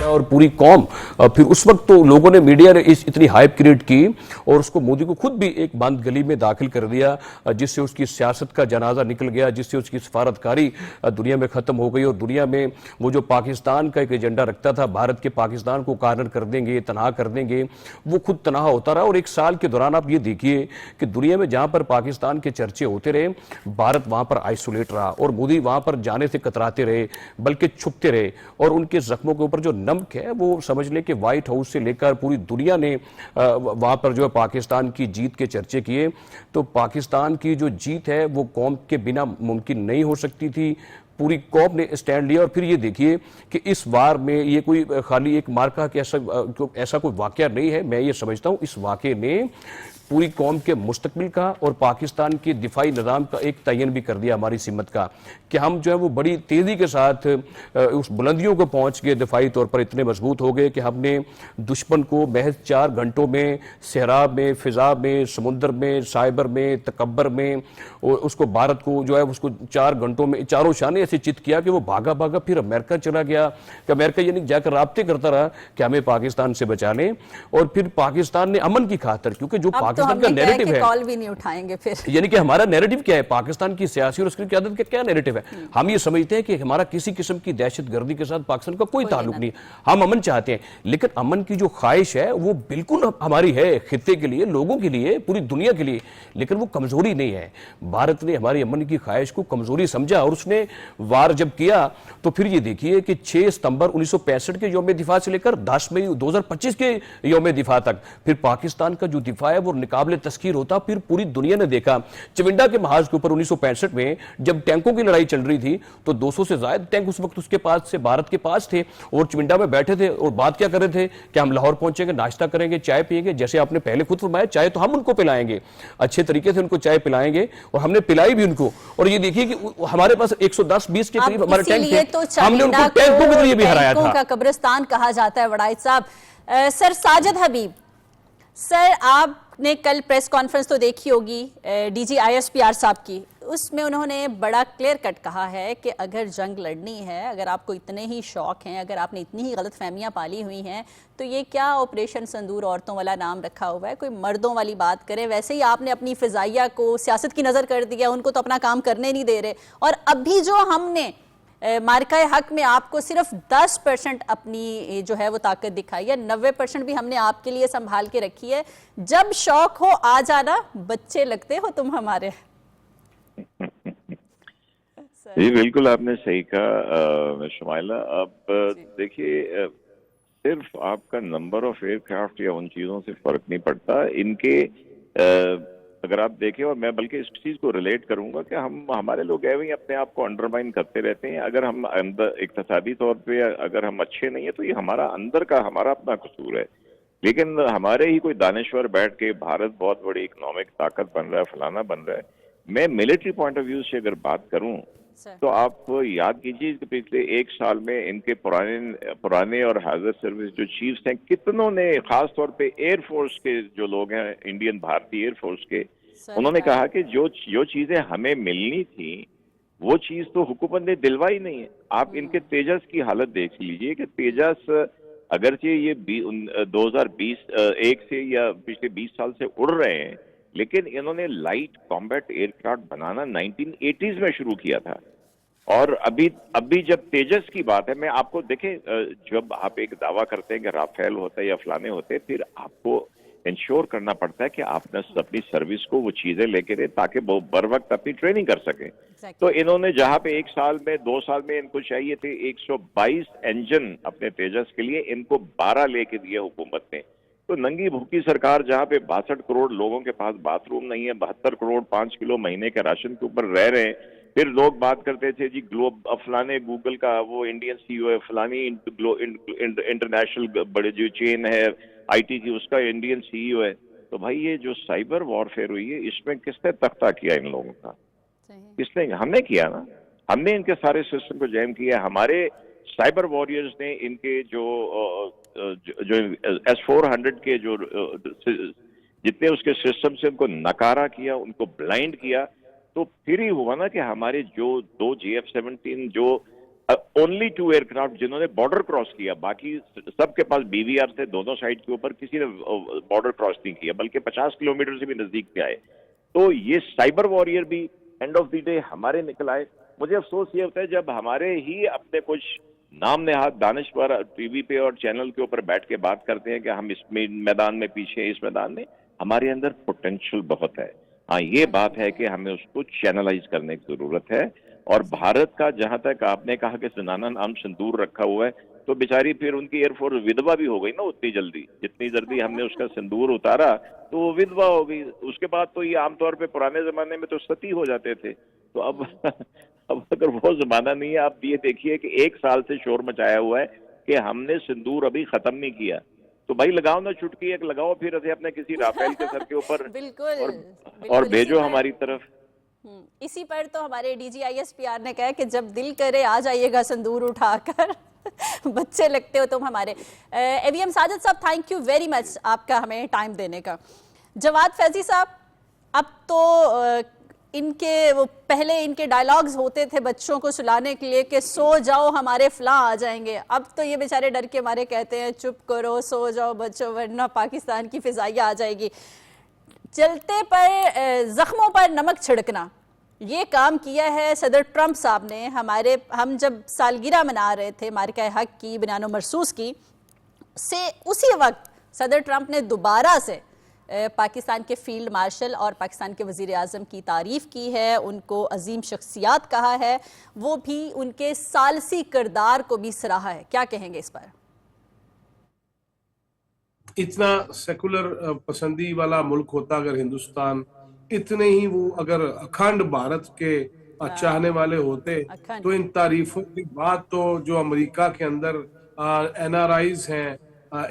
और पूरी कौम, फिर उस वक्त तो लोगों ने, मीडिया ने इतनी हाइप क्रिएट की और उसको मोदी को खुद भी एक बंद गली में दाखिल कर दिया, जिससे उसकी सियासत का जनाजा निकल गया, जिससे उसकी सफारतकारी दुनिया में खत्म हो गई। और दुनिया में वो जो पाकिस्तान का एक एजेंडा रखता था, भारत के पाकिस्तान को कार्नर कर देंगे, तनहा कर देंगे, वो खुद तनहा होता रहा। और एक साल के दौरान आप ये देखिए कि दुनिया में जहां पर पाकिस्तान के चर्चे होते रहे, भारत वहां पर आइसोलेट रहा और मोदी वहां पर जाने से कतराते रहे, बल्कि छुपते रहे। और उनके जख्मों के ऊपर जो नमक है वो समझ ले कि व्हाइट हाउस से लेकर पूरी दुनिया ने वहां पर जो है पाकिस्तान की जीत के चर्चे किए। तो पाकिस्तान की जो जीत है वो कौम के बिना मुमकिन नहीं हो सकती थी। पूरी कौम ने स्टैंड लिया। और फिर ये देखिए कि इस वार में ये कोई खाली एक मार्का के ऐसा कोई वाकया नहीं है। मैं ये समझता हूं इस वाकये ने पूरी कौम के मुस्तकबिल का और पाकिस्तान के दिफाई निज़ाम का एक तयन भी कर दिया हमारी सिमत का, कि हम जो है वो बड़ी तेज़ी के साथ उस बुलंदियों को पहुंच गए, दिफाई तौर पर इतने मजबूत हो गए कि हमने दुश्मन को महज 4 घंटों में सहरा में, फ़िज़ा में, समुद्र में, साइबर में, तकब्बर में, और उसको भारत को जो है उसको 4 घंटों में चारों शाने ऐसे चित किया कि वो भागा भागा फिर अमेरिका चला गया। कि अमेरिका यानी जाकर राब्ते करता रहा कि हमें पाकिस्तान से बचा लें। और फिर पाकिस्तान ने अमन की खातिर, क्योंकि जो पाकिस्तान का हमने क्या है नैरेटिव कि है, कॉल भी नहीं उठाएंगे फिर। यानी कि हमारा नैरेटिव क्या है, पाकिस्तान की सियासी और उसकी क़यादत का क्या नैरेटिव है। हम ये समझते हैं कि हमारा किसी किस्म की दहशतगर्दी के साथ पाकिस्तान का कोई ताल्लुक नहीं, हम अमन चाहते हैं, लेकिन अमन की जो ख्वाहिश है वो बिल्कुल हमारी है, खित्ते के लिए, लोगों के लिए, पूरी दुनिया के लिए, लेकिन वो कमजोरी नहीं है। भारत ने हमारी अमन की ख्वाहिश को कमजोरी समझा और उसने वार जब किया तो फिर ये देखिए कि 6 सितंबर 1965 के यौम दिफा से लेकर 10 मई 2025 के यौम दिफा तक फिर पाकिस्तान का जो दिफा है वो निकाबले तस्कीर होता। फिर पूरी दुनिया ने देखा चविंडा के महाज के ऊपर 1965 में जब टैंकों की लड़ाई चल रही थी तो 200 से ज्यादा टैंक उस वक्त उसके पास से, भारत के पास थे, और चविंडा में बैठे थे और बात क्या कर रहे थे कि हम लाहौर पहुंचेंगे, नाश्ता करेंगे, चाय पिएंगे, जैसे आपने पहले खुद फरमाया, चाय तो हम उनको पिलाएंगे, अच्छे तरीके से उनको चाय पिलाएंगे, और हमने पिलाई भी उनको। और ये देखिए कि हमारे पास 110-20 के करीब हमारे टैंक थे, तो हमने उनको टैंकों के जरिए भी हराया था। का कब्रिस्तान कहा जाता है वड़ाइच साहब। सर साजिद हबीब सर, आपने कल प्रेस कॉन्फ्रेंस तो देखी होगी डीजी ISPR साहब की, उसमें उन्होंने बड़ा क्लियर कट कहा है कि अगर जंग लड़नी है, अगर आपको इतने ही शौक हैं, अगर आपने इतनी ही गलत फहमियाँ पाली हुई हैं, तो ये क्या ऑपरेशन संदूर औरतों वाला नाम रखा हुआ है, कोई मर्दों वाली बात करे। वैसे ही आपने अपनी फिजाइया को सियासत की नज़र कर दिया, उनको तो अपना काम करने नहीं दे रहे, और अभी जो हमने मार्काए हक में आपको सिर्फ 10% अपनी जो है वो ताकत दिखाई है, 90% भी हमने आपके लिए संभाल के रखी है। जब शौक हो आ जाना, बच्चे लगते हो तुम हमारे। जी बिल्कुल आपने सही कहा शुमाइला। अब देखिए, सिर्फ आपका नंबर ऑफ एयरक्राफ्ट या उन चीजों से फर्क नहीं पड़ता, इनके अगर आप देखें, और मैं बल्कि इस चीज को रिलेट करूंगा कि हमारे लोग ऐसे ही अपने आप को अंडरमाइन करते रहते हैं। अगर हम अंदर इक्तिसादी तौर पे अगर हम अच्छे नहीं है तो ये हमारा अंदर का, हमारा अपना कसूर है। लेकिन हमारे ही कोई दानिश्वर बैठ के भारत बहुत बड़ी इकोनॉमिक ताकत बन रहा है, फलाना बन रहा है। मैं मिलिट्री पॉइंट ऑफ व्यू से अगर बात करूं तो आप याद कीजिए कि पिछले 1 साल में इनके पुराने और हाजिर सर्विस जो चीफ्स हैं, कितनों ने, खास तौर पे एयरफोर्स के जो लोग हैं, इंडियन भारतीय एयरफोर्स के, उन्होंने कहा कि जो चीजें हमें मिलनी थी वो चीज तो हुकूमत ने दिलवाई नहीं है। आप इनके तेजस की हालत देख लीजिए कि तेजस अगरचे ये 2021 से या पिछले 20 साल से उड़ रहे हैं, लेकिन इन्होंने लाइट कॉम्बैट एयरक्राफ्ट बनाना 1980s में शुरू किया था। और अभी जब तेजस की बात है, मैं आपको देखें, जब आप एक दावा करते हैं कि राफेल होता है या फलाने होते हैं, फिर आपको इंश्योर करना पड़ता है कि आपने अपनी सर्विस को वो चीजें लेके दे ताकि वो बर वक्त अपनी ट्रेनिंग कर सके। तो इन्होंने जहां पे 1 साल में 2 साल में इनको चाहिए थे 122 इंजन अपने तेजस के लिए, इनको 12 लेके दिए हुकूमत ने। तो नंगी भूखी सरकार जहां पे 62 करोड़ लोगों के पास बाथरूम नहीं है, 72 करोड़ 5 किलो महीने के राशन के ऊपर रह रहे हैं। फिर लोग बात करते थे जी फलाने गूगल का वो इंडियन CEO है, फलानी इंटरनेशनल बड़े जो चेन है IT की, उसका इंडियन CEO है। तो भाई ये जो साइबर वॉरफेयर हुई है, इसमें किसने तख्ता किया इन लोगों का? किसने? हमने किया ना, हमने इनके सारे सिस्टम को जैम किया। हमारे साइबर वॉरियर्स ने इनके जो S-400 के जो जितने उसके सिस्टम से उनको नकारा किया, उनको ब्लाइंड किया। तो फिर ही हुआ ना कि हमारे जो 2 JF-17 जो ओनली 2 एयरक्राफ्ट जिन्होंने बॉर्डर क्रॉस किया, बाकी सबके पास BVR थे दोनों साइड के ऊपर, किसी ने बॉर्डर क्रॉस नहीं किया, बल्कि 50 किलोमीटर से भी नजदीक से आए। तो ये साइबर वॉरियर भी एंड ऑफ द डे हमारे निकल आए। मुझे अफसोस ये होता है जब हमारे ही अपने कुछ नाम नेहाद दानिश्वर टीवी पे और चैनल के ऊपर बैठ के बात करते हैं कि हम इस मैदान में पीछे, इस मैदान में। हमारे अंदर पोटेंशियल बहुत है। हाँ, ये बात है कि हमें उसको चैनलाइज करने की जरूरत है। और भारत का, जहां तक आपने कहा कि जनाना नाम सिंदूर रखा हुआ है, तो बेचारी फिर उनकी एयरफोर्स विधवा भी हो गई ना उतनी जल्दी, जितनी जल्दी हमने उसका सिंदूर उतारा तो वो विधवा हो गई। उसके बाद तो ये आमतौर पे पुराने जमाने में तो सती हो जाते थे। तो अब अगर वो जमाना नहीं है, आप ये देखिए कि 1 साल से शोर मचाया हुआ है कि हमने सिंदूर अभी खत्म नहीं किया। तो भाई लगाओ ना चुटकी, एक लगाओ फिर अपने किसी राफेल के सर के ऊपर और भेजो हमारी तरफ। इसी पर तो हमारे DG ISPR ने कहा कि जब दिल करे आ जाइएगा संदूर उठाकर बच्चे लगते हो तुम हमारे। AVM साजिद साहब, थैंक यू वेरी मच आपका हमें टाइम देने का। जवाद फैजी साहब, अब तो इनके वो पहले इनके डायलॉग्स होते थे बच्चों को सुलाने के लिए कि सो जाओ हमारे फलां आ जाएंगे, अब तो ये बेचारे डर के मारे कहते हैं चुप करो, सो जाओ बच्चों, वरना पाकिस्तान की फिजाइया आ जाएगी। जलते पर जख्मों पर नमक छिड़कना, ये काम किया है सदर ट्रंप साहब ने। हम जब सालगिरह मना रहे थे मारिका हक की, बयान मरसूस की, से उसी वक्त सदर ट्रंप ने दोबारा से पाकिस्तान के फील्ड मार्शल और पाकिस्तान के वजीर आज़म की तारीफ की है, उनको अजीम शख्सियात कहा है, वो भी उनके सालसी किरदार को भी सराहा है। क्या कहेंगे इस पर? इतना सेकुलर पसंदी वाला मुल्क होता अगर हिंदुस्तान, इतने ही वो अगर अखंड भारत के चाहने वाले होते, तो इन तारीफों के बाद तो जो अमेरिका के अंदर NRIs हैं,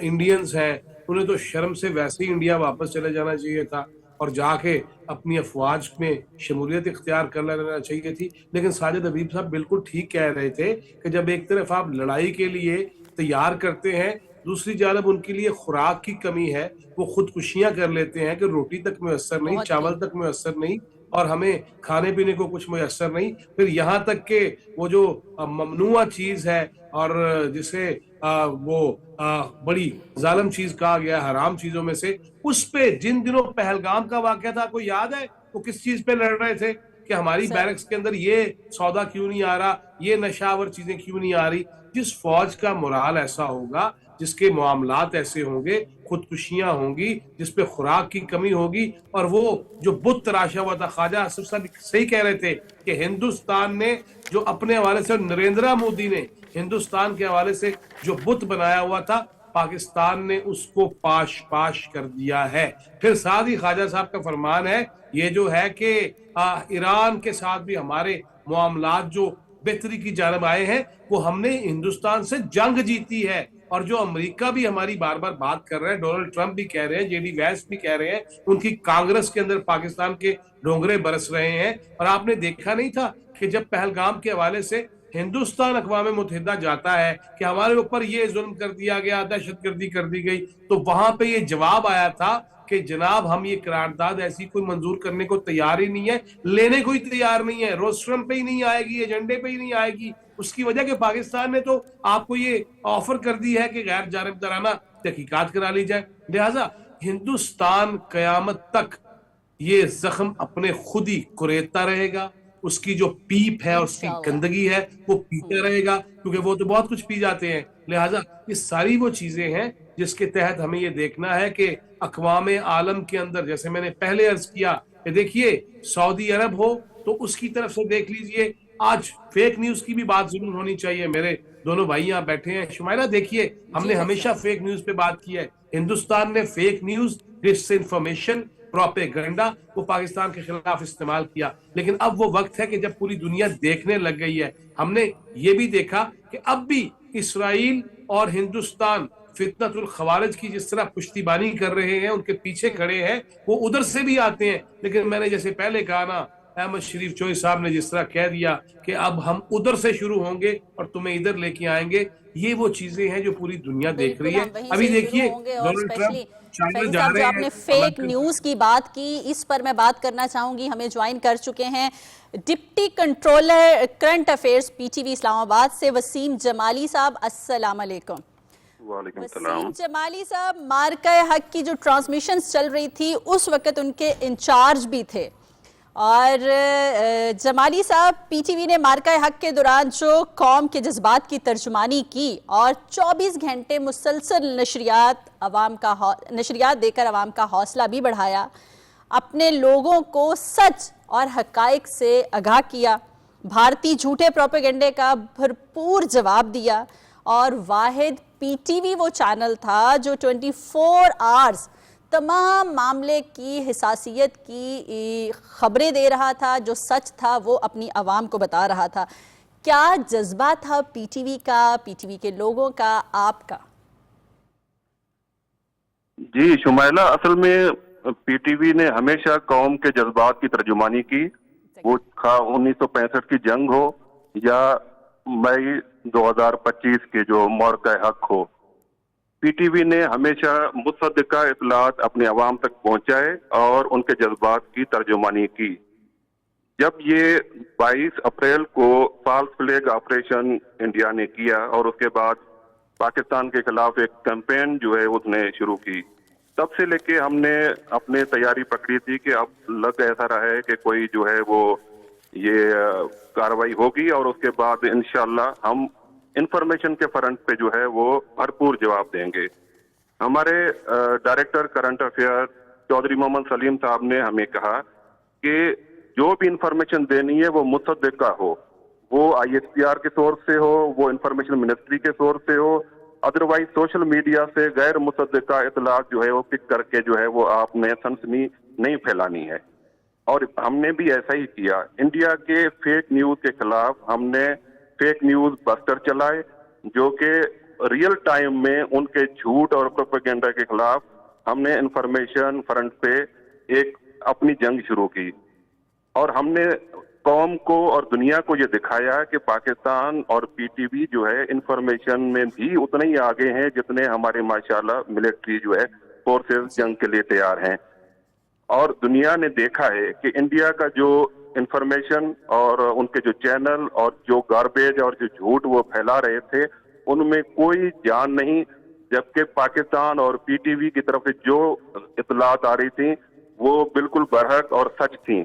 इंडियंस हैं, उन्हें तो शर्म से वैसे ही इंडिया वापस चले जाना चाहिए था और जाके अपनी अफवाज में शमूलियत इख्तियार कर लेना चाहिए थी। लेकिन साजिद हबीब साहब बिल्कुल ठीक कह रहे थे कि जब एक तरफ आप लड़ाई के लिए तैयार करते हैं, दूसरी जानब उनके लिए खुराक की कमी है, वो खुदकुशियां कर लेते हैं कि रोटी तक मुयस्सर नहीं, चावल तक मुयस्सर नहीं और हमें खाने पीने को कुछ मुयस्सर नहीं। फिर यहाँ तक के वो जो ममनुआ चीज है और जिसे बड़ी जालिम चीज कहा गया, हराम चीजों में से, उस पे जिन दिनों पहलगाम का वाकया था, आपको याद है वो किस चीज पे लड़ रहे थे कि हमारी बैरक्स के अंदर ये सौदा क्यों नहीं आ रहा, ये नशावर चीजें क्यों नहीं आ रही। जिस फौज का मोराल ऐसा होगा, जिसके मामलात ऐसे होंगे, खुदकुशियां होंगी, जिसपे खुराक की कमी होगी, और वो जो बुत तराशा हुआ था, ख्वाजा आसिफ साहब सही कह रहे थे कि हिंदुस्तान ने जो अपने हवाले से, नरेंद्र मोदी ने हिंदुस्तान के हवाले से जो बुत बनाया हुआ था, पाकिस्तान ने उसको पाश पाश कर दिया है। फिर साथ ही ख्वाजा साहब का फरमान है ये जो है कि ईरान के साथ भी हमारे मामलात जो बेहतरी की जानब आए हैं, वो हमने हिंदुस्तान से जंग जीती है। और जो अमेरिका भी हमारी बार बार बात कर रहे हैं, डोनाल्ड ट्रंप भी कह रहे हैं, JD वैंस भी कह रहे हैं, उनकी कांग्रेस के अंदर पाकिस्तान के डोंगरे बरस रहे हैं। और आपने देखा नहीं था कि जब पहलगाम के हवाले से हिंदुस्तान अक़वाम मुत्तहिदा जाता है कि हमारे ऊपर ये जुल्म कर दिया गया, दहशतगर्दी कर दी गई, तो वहां पे ये जवाब आया था कि जनाब हम ये करारदाद ऐसी कोई मंजूर करने को तैयार ही नहीं है, लेने को ही तैयार नहीं है, रोस्ट्रम पे ही नहीं आएगी, एजेंडे पे ही नहीं आएगी। उसकी वजह कि पाकिस्तान ने तो आपको ये ऑफर कर दी है कि गैर जानिबदाराना तहकीकात करा ली जाए। लिहाजा हिंदुस्तान कयामत तक ये जख्म अपने खुद ही कुरेदता रहेगा, उसकी जो पीप है, उसकी गंदगी है, वो पीता रहेगा, क्योंकि वो तो बहुत कुछ पी जाते हैं। लिहाजा ये सारी वो चीजें हैं जिसके तहत हमें ये देखना है कि अक़वाम आलम के अंदर, जैसे मैंने पहले अर्ज किया कि देखिए सऊदी अरब हो तो उसकी तरफ से देख लीजिए, आज फेक न्यूज की भी बात जरूर होनी चाहिए। मेरे दोनों भाई यहाँ बैठे हैं, शुमाइला देखिए हमने हमेशा फेक न्यूज पे बात की है, हिंदुस्तान ने फेक न्यूज, डिसइंफॉर्मेशन, प्रोपेगेंडा वो पाकिस्तान के खिलाफ इस्तेमाल किया। लेकिन अब वो वक्त है कि जब पूरी दुनिया देखने लग गई है, हमने ये भी देखा कि अब भी इसराइल और हिंदुस्तान फितनतुल खवारिज की जिस तरह पुश्तीबानी कर रहे हैं, उनके पीछे खड़े हैं, वो उधर से भी आते हैं। लेकिन मैंने जैसे पहले कहा ना, अहमद शरीफ चोई साहब ने जिस तरह कह दिया कि अब हम उधर से शुरू होंगे और तुम्हें इधर लेके आएंगे, ये वो चीजें हैं जो पूरी दुनिया देख रही है। अभी देखिए डोनाल्ड ट्रंप चाइना जा रहे हैं। आपने फेक न्यूज की बात की, इस पर मैं बात करना चाहूंगी। हमें ज्वाइन कर चुके हैं deputy controller current affairs PTV Islamabad से वसीम जमाली साहब। अस्सलाम वालेकुम। वालेकुम सलाम। जमाली साहब, मार्का हक की जो ट्रांसमिशन चल रही थी उस वक्त उनके इंचार्ज भी थे, और जमाली साहब PTV ने मार्का हक के दौरान जो कौम के जज्बात की तर्जुमानी की और 24 घंटे मुसलसल नशरियात देकर अवाम का हौसला भी बढ़ाया, अपने लोगों को सच और हकाइक से आगाह किया, भारतीय झूठे प्रोपेगेंडे का भरपूर जवाब दिया, और वाहिद PTV वो चैनल था जो 24 आवर्स तमाम मामले की हिसासियत की खबरें दे रहा था, जो सच था वो अपनी आवाम को बता रहा था। क्या जज्बा था PTV का, PTV के लोगों का, आपका? जी शुमाइला, असल में PTV ने हमेशा कौम के जज्बात की तर्जुमानी की, वो 1965 की जंग हो या मई 2025 के जो मार्का हक हो, PTV ने हमेशा मुसद्दका इत्तलात अपने अवाम तक पहुंचाए और उनके जज्बात की तर्जुमानी की। जब ये 22 अप्रैल को फाल्स फ्लैग ऑपरेशन इंडिया ने किया और उसके बाद पाकिस्तान के खिलाफ एक कैंपेन जो है उसने शुरू की, तब से लेके हमने अपने तैयारी पकड़ी थी कि अब लग ऐसा रहा है कि कोई जो है वो ये कार्रवाई होगी और उसके बाद इंशाल्लाह हम इंफॉर्मेशन के फ्रंट पे जो है वो भरपूर जवाब देंगे। हमारे director current affair Chaudhry Mohammad Salim Sahab ने हमें कहा कि जो भी इंफॉर्मेशन देनी है वो मुसद्दिका हो, वो ISPR के सोर्स से हो, वो इंफॉर्मेशन मिनिस्ट्री के सोर्स से हो, अदरवाइज सोशल मीडिया से गैर मुसद्दिका इतलात जो है वो पिक करके जो है वो आपने सनसनी नहीं फैलानी है। और हमने भी ऐसा ही किया। इंडिया के फेक न्यूज के खिलाफ हमने फेक न्यूज बस्टर चलाए, जो कि रियल टाइम में उनके झूठ और प्रोपेगेंडा के खिलाफ हमने इंफॉर्मेशन फ्रंट पे एक अपनी जंग शुरू की। और हमने कौम को और दुनिया को ये दिखाया कि पाकिस्तान और PTV जो है इंफॉर्मेशन में भी उतने ही आगे हैं जितने हमारे माशाल्लाह मिलिट्री जो है फोर्सेस जंग के लिए तैयार हैं। और दुनिया ने देखा है कि इंडिया का जो इंफॉर्मेशन और उनके जो चैनल और जो गार्बेज और जो झूठ वो फैला रहे थे उनमें कोई जान नहीं, जबकि पाकिस्तान और PTV की तरफ से जो इतलात आ रही थी वो बिल्कुल बरहक और सच थी।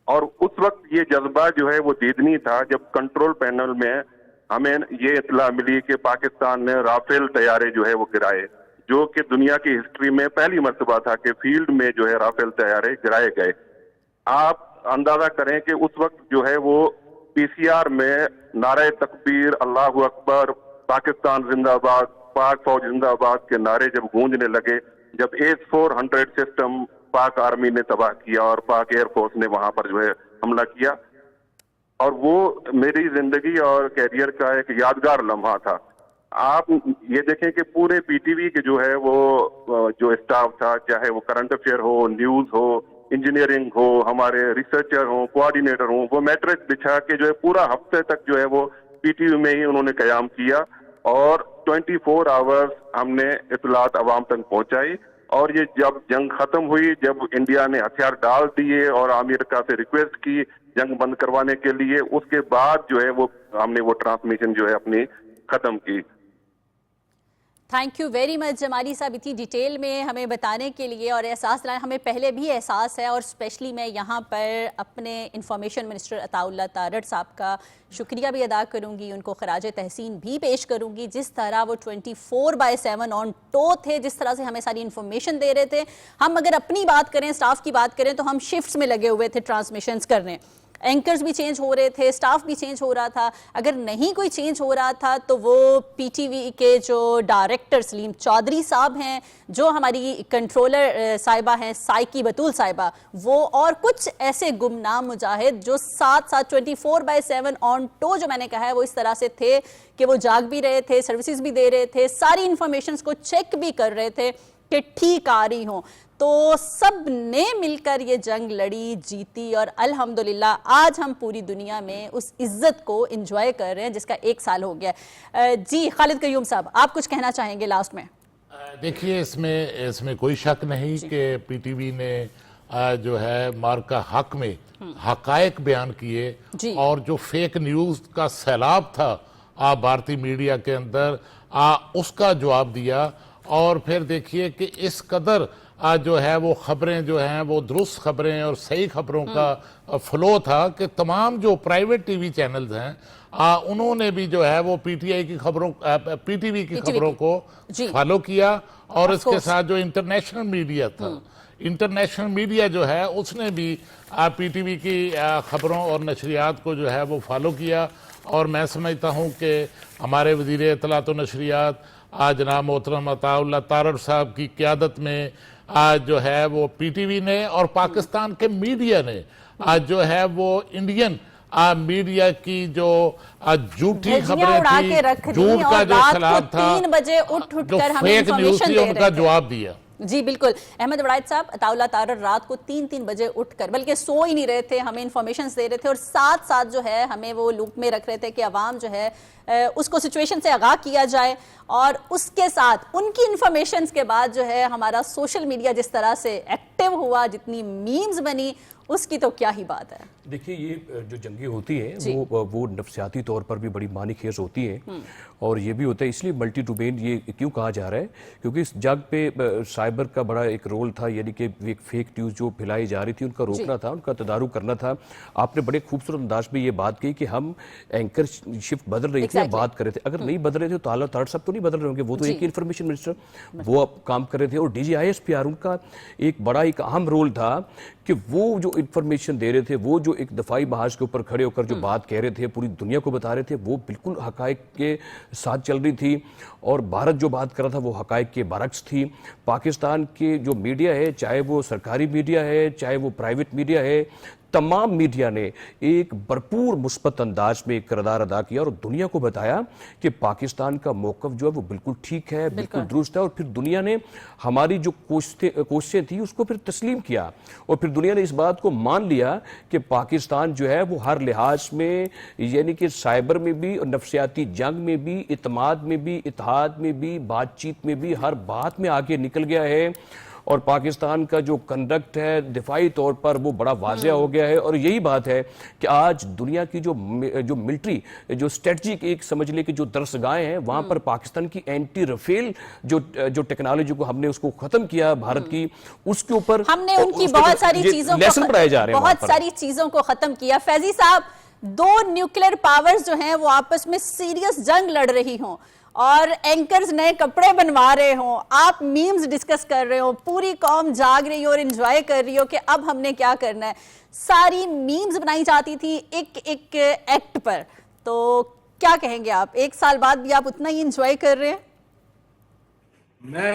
और उस वक्त ये जज्बा जो है वो दीदनी था जब कंट्रोल पैनल में हमें ये इतला मिली कि पाकिस्तान ने राफेल तैयारे जो है वो गिराए, जो कि दुनिया की हिस्ट्री में पहली मर्तबा था कि फील्ड में जो है राफेल तैयारे गिराए गए। आप अंदाजा करें कि उस वक्त जो है वो PCR में नारे तकबीर, अल्लाहू अकबर, पाकिस्तान जिंदाबाद, पाक फौज जिंदाबाद के नारे जब गूंजने लगे, जब AS-400 सिस्टम पाक आर्मी ने तबाह किया और पाक एयरफोर्स ने वहां पर जो है हमला किया, और वो मेरी जिंदगी और कैरियर का एक यादगार लम्हा था। आप ये देखें कि पूरे PTV के जो है वो जो स्टाफ था, चाहे वो करंट अफेयर हो, न्यूज हो, इंजीनियरिंग हो, हमारे रिसर्चर हो, कोऑर्डिनेटर हो, वो मैट्रिक्स बिछा के जो है पूरा हफ्ते तक जो है वो PTV में ही उन्होंने कयाम किया और 24 आवर्स हमने इतलात अवाम तक पहुंचाई। और ये जब जंग खत्म हुई, जब इंडिया ने हथियार डाल दिए और अमेरिका से रिक्वेस्ट की जंग बंद करवाने के लिए, उसके बाद जो है वो हमने वो ट्रांसमिशन जो है अपनी खत्म की। Thank you very much Jamali साहब, इतनी डिटेल में हमें बताने के लिए और एहसास दिलाया। हमें पहले भी एहसास है और स्पेशली मैं यहाँ पर अपने इंफॉर्मेशन मिनिस्टर अताउल्लाह तारड़ साहब का शुक्रिया भी अदा करूँगी, उनको खराज तहसीन भी पेश करूँगी। जिस तरह वो 24/7 ऑन टो थे, जिस तरह से हमें सारी इन्फॉर्मेशन दे रहे थे। हम अगर अपनी बात करें, स्टाफ की बात करें, तो हम शिफ्ट्स में लगे हुए थे ट्रांसमिशंस करने। एंकर्स भी चेंज हो रहे थे, स्टाफ भी चेंज हो रहा था। अगर नहीं कोई चेंज हो रहा था तो वो PTV के जो डायरेक्टर सलीम चौधरी साहब हैं, जो हमारी कंट्रोलर साहिबा हैं साइकी बतूल साहिबा, वो और कुछ ऐसे गुमनाम मुजाहिद जो साथ साथ 24/7 ऑन टो, जो मैंने कहा है, वो इस तरह से थे कि वो जाग भी रहे थे, सर्विसेज भी दे रहे थे, सारी इंफॉर्मेशन को चेक भी कर रहे थे कि ठीक आ रही हो। तो सब ने मिलकर ये जंग लड़ी, जीती और अल्हम्दुलिल्लाह आज हम पूरी दुनिया में उस इज्जत को एंजॉय कर रहे हैं जिसका 1 साल हो गया। जी खालिद कयूम साहब, आप कुछ कहना चाहेंगे लास्ट में? देखिए, इसमें कोई शक नहीं कि PTV ने जो है मार्का हक में हकायक बयान किए और जो फेक न्यूज का सैलाब था भारतीय मीडिया के अंदर, उसका जवाब दिया। और फिर देखिए कि इस कदर जो है वो खबरें जो हैं वो दुरुस्त खबरें और सही खबरों का फ्लो था कि तमाम जो प्राइवेट TV चैनल्स हैं उन्होंने भी जो है वो PTV की खबरों को फॉलो किया। और इसके साथ जो इंटरनेशनल मीडिया था, इंटरनेशनल मीडिया जो है उसने भी PTV की खबरों और नशरियात को जो है वो फॉलो किया। और मैं समझता हूँ कि हमारे वज़ीर इत्तलात व नशरियात जनाब मोहतरम अताउल्लाह तारड़ साहब की क़यादत में आज जो है वो PTV ने और पाकिस्तान के मीडिया ने आज जो है वो इंडियन मीडिया की जो झूठी खबरें थी, झूठ का जो सलाब था, 3 बजे उठ जो कर हमें फेक न्यूज इंफॉर्मेशन थी, दे उनका रहे थे। जवाब दिया। जी बिल्कुल, अहमद वड़ाइद साहब, अताउल्लाह तारड़ रात को 3-3 बजे उठकर, बल्कि सो ही नहीं रहे थे, हमें इन्फॉर्मेशन दे रहे थे और साथ साथ जो है हमें वो लूप में रख रहे थे कि अवाम जो है उसको सिचुएशन से आगाह किया जाए। और उसके साथ उनकी इन्फॉर्मेशन के बाद जो है हमारा सोशल मीडिया जिस तरह से एक्टिव हुआ, जितनी मीम्स बनी, उसकी तो क्या ही बात है। देखिए, ये जो जंगें होती हैं वो नफ्सियाती तौर पर भी बड़ी मानीखेज होती हैं और ये भी होता है। इसलिए मल्टी डोमेन ये क्यों कहा जा रहा है, क्योंकि इस जंग पे साहिब साइबर का बड़ा एक रोल था, यानी कि एक फेक न्यूज़ जो फैलाई जा रही थी उनका रोकना था, उनका तदारुक करना था। आपने बड़े खूबसूरत अंदाज में ये बात कही कि हम एंकर शिफ्ट बदल रही थी, बात कर रहे थे। अगर नहीं बदल रहे थे तो आला ताड़ सब तो नहीं बदल रहे होंगे, वो तो एक ही इन्फॉर्मेशन मिनिस्टर वो अब काम कर रहे थे। और DGISPR उनका एक बड़ा एक अहम रोल था कि वो जो इन्फॉर्मेशन दे रहे थे, वो जो एक दफाई महाज के ऊपर खड़े होकर जो बात कह रहे थे, पूरी दुनिया को बता रहे थे, वो बिल्कुल हकायक के साथ चल रही थी। और भारत जो बात कर रहा था वो हकायक के बरक्स थी। पाकिस्तान के जो मीडिया है, चाहे वो सरकारी मीडिया है, चाहे वो प्राइवेट मीडिया है, तमाम मीडिया ने एक भरपूर मुस्बत अंदाज में एक किरदार अदा किया और दुनिया को बताया कि पाकिस्तान का मौकफ जो है वो बिल्कुल ठीक है, बिल्कुल दुरुस्त है। और फिर दुनिया ने हमारी जो कोशिशें थी उसको फिर तस्लीम किया और फिर दुनिया ने इस बात को मान लिया कि पाकिस्तान जो है वो हर लिहाज में, यानी कि साइबर में भी और नफ्सियाती जंग में भी, इत्माद में भी, इत्तेहाद में भी, बातचीत में भी, हर बात में आगे निकल गया है। और पाकिस्तान का जो कंडक्ट है दिफाई तौर पर वो बड़ा वाज़ेह हो गया है। और यही बात है कि आज दुनिया की जो मिलिट्री जो स्ट्रेटजिक एक समझ ले कि जो दरसगाहें हैं वहां पर पाकिस्तान की एंटी राफेल जो टेक्नोलॉजी को हमने उसको खत्म किया भारत की, उसके ऊपर हमने उनकी बहुत सारी चीजों लेसन पढ़ाए जा रहे हैं, बहुत सारी चीजों को खत्म किया। फैजी साहब, दो न्यूक्लियर पावर्स जो हैं वो आपस में सीरियस जंग लड़ रही हों और एंकर्स नए कपड़े बनवा रहे हों, आप मीम्स डिस्कस कर रहे हो, पूरी कौम जाग रही हो और एंजॉय कर रही हो कि अब हमने क्या करना है, सारी मीम्स बनाई जाती थी एक एक एक्ट पर, तो क्या कहेंगे आप? एक साल बाद भी आप उतना ही एंजॉय कर रहे हैं?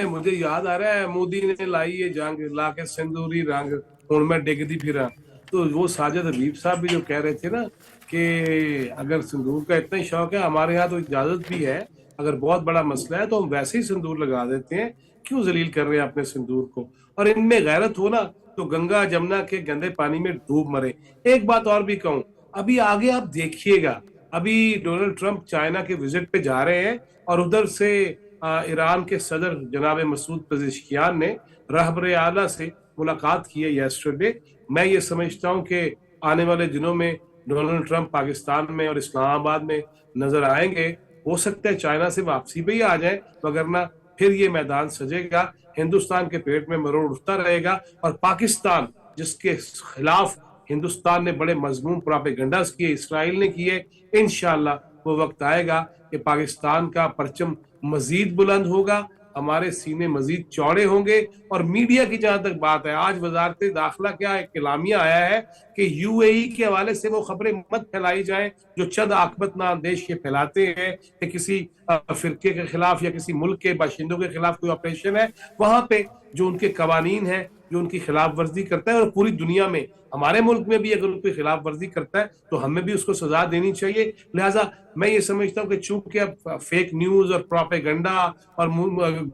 मुझे याद आ रहा है मोदी ने लाई ये जंग ला के सिंदूरी रंग हुण मैं डिगदी फिरा, तो वो साजिद हबीब साहब भी जो कह रहे थे ना कि अगर सिंदूर का इतना ही शौक है, हमारे यहाँ तो इजाजत भी है, अगर बहुत बड़ा मसला है तो हम वैसे ही सिंदूर लगा देते हैं, क्यों जलील कर रहे हैं अपने सिंदूर को। और इनमें गैरत हो ना तो गंगा जमुना के गंदे पानी में डूब मरे। एक बात और भी कहूं, अभी आगे आप देखिएगा, अभी डोनाल्ड ट्रंप चाइना के विजिट पे जा रहे हैं और उधर से ईरान के सदर जनाब मसूद पेज़ेश्कियान ने रहबर आला से मुलाकात की है यस्टरडे। मैं ये समझता हूँ कि आने वाले दिनों में डोनाल्ड ट्रंप पाकिस्तान में और इस्लामाबाद में नजर आएंगे। हो सकता है चाइना से वापसी पे ही आ जाए, वगरना फिर ये मैदान सजेगा, हिंदुस्तान के पेट में मरोड़ उठता रहेगा। और पाकिस्तान जिसके खिलाफ हिंदुस्तान ने बड़े मजमून प्रोपेगेंडास किए, इसराइल ने किए, इंशाअल्लाह वो वक्त आएगा कि पाकिस्तान का परचम मजीद बुलंद होगा, हमारे सीने मजीद चौड़े होंगे। और मीडिया की जहां तक बात है, आज वजारत दाखिला क्या एक इलामिया आया है कि यूएई के हवाले से वो खबरें मत फैलाई जाएं जो चंद आकबत नादेश ये फैलाते हैं कि किसी फिरके के खिलाफ या किसी मुल्क के बाशिंदों के खिलाफ कोई ऑपरेशन है। वहां पे जो उनके कवानीन है जो उनकी खिलाफ वर्जी करता है, और पूरी दुनिया में हमारे मुल्क में भी अगर कोई खिलाफ वर्जी करता है तो हमें भी उसको सजा देनी चाहिए। लिहाजा मैं ये समझता हूँ कि चूंकि अब फेक न्यूज और प्रोपेगेंडा और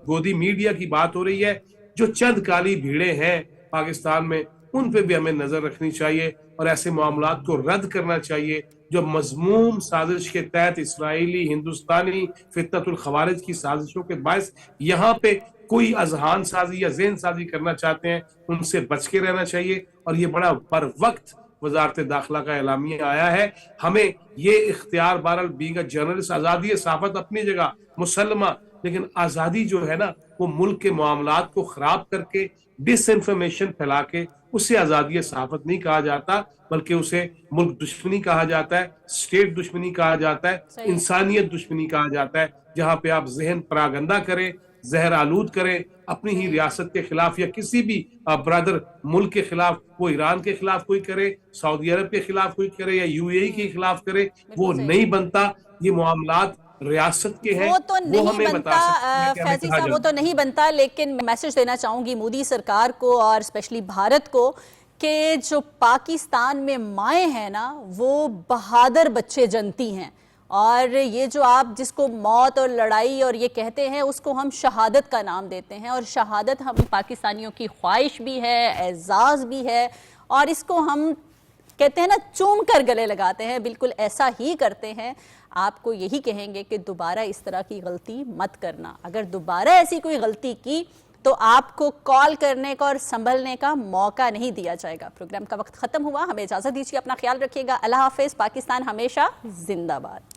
गोदी मीडिया की बात हो रही है, जो चंद काली भीड़े हैं पाकिस्तान में उन पे भी हमें नजर रखनी चाहिए और ऐसे मामलात को रद्द करना चाहिए जो मजमूम साजिश के तहत इसराइली हिंदुस्तानी फितनतुल खवारिज की साजिशों के बायस यहाँ पे कोई अजहान साजी या ज़हन साजी करना चाहते हैं, उनसे बच के रहना चाहिए। और ये बड़ा बर वक्त वजारत दाखिला का एलामिया आया है। हमें ये इख्तियार बहरहाल बीइंग अ जर्नलिस्ट, आज़ादी है सहाफत अपनी जगह मुसल्लमा, लेकिन आज़ादी जो है ना वो मुल्क के मामलात को खराब करके डिसइंफॉर्मेशन फैला के उसे आज़ादी सहाफत नहीं कहा जाता, बल्कि उसे मुल्क दुश्मनी कहा जाता है, स्टेट दुश्मनी कहा जाता है, इंसानियत दुश्मनी कहा जाता है, जहाँ पे आप जहन परागंदा करें, जहर आलूद करें अपनी ही रियासत के खिलाफ या किसी भी ब्रदर मुल्क के खिलाफ, वो ईरान के खिलाफ कोई करे, सऊदी अरब के खिलाफ कोई करे या यूएई के खिलाफ करे, वो नहीं बनता। ये मामलात रियासत के हैं, वो तो नहीं हमें बनता फैजी साहब, वो तो नहीं बनता। लेकिन मैसेज देना चाहूंगी मोदी सरकार को और स्पेशली भारत को कि जो पाकिस्तान में माएँ हैं ना वो बहादुर बच्चे जनती हैं, और ये जो आप जिसको मौत और लड़ाई और ये कहते हैं उसको हम शहादत का नाम देते हैं, और शहादत हम पाकिस्तानियों की ख्वाहिश भी है, एजाज़ भी है, और इसको हम कहते हैं ना चूम कर गले लगाते हैं, बिल्कुल ऐसा ही करते हैं। आपको यही कहेंगे कि दोबारा इस तरह की गलती मत करना। अगर दोबारा ऐसी कोई गलती की तो आपको कॉल करने का और संभलने का मौका नहीं दिया जाएगा। प्रोग्राम का वक्त खत्म हुआ, हमें इजाजत दीजिए, अपना ख्याल रखिएगा, अल्लाह हाफिज। पाकिस्तान हमेशा जिंदाबाद।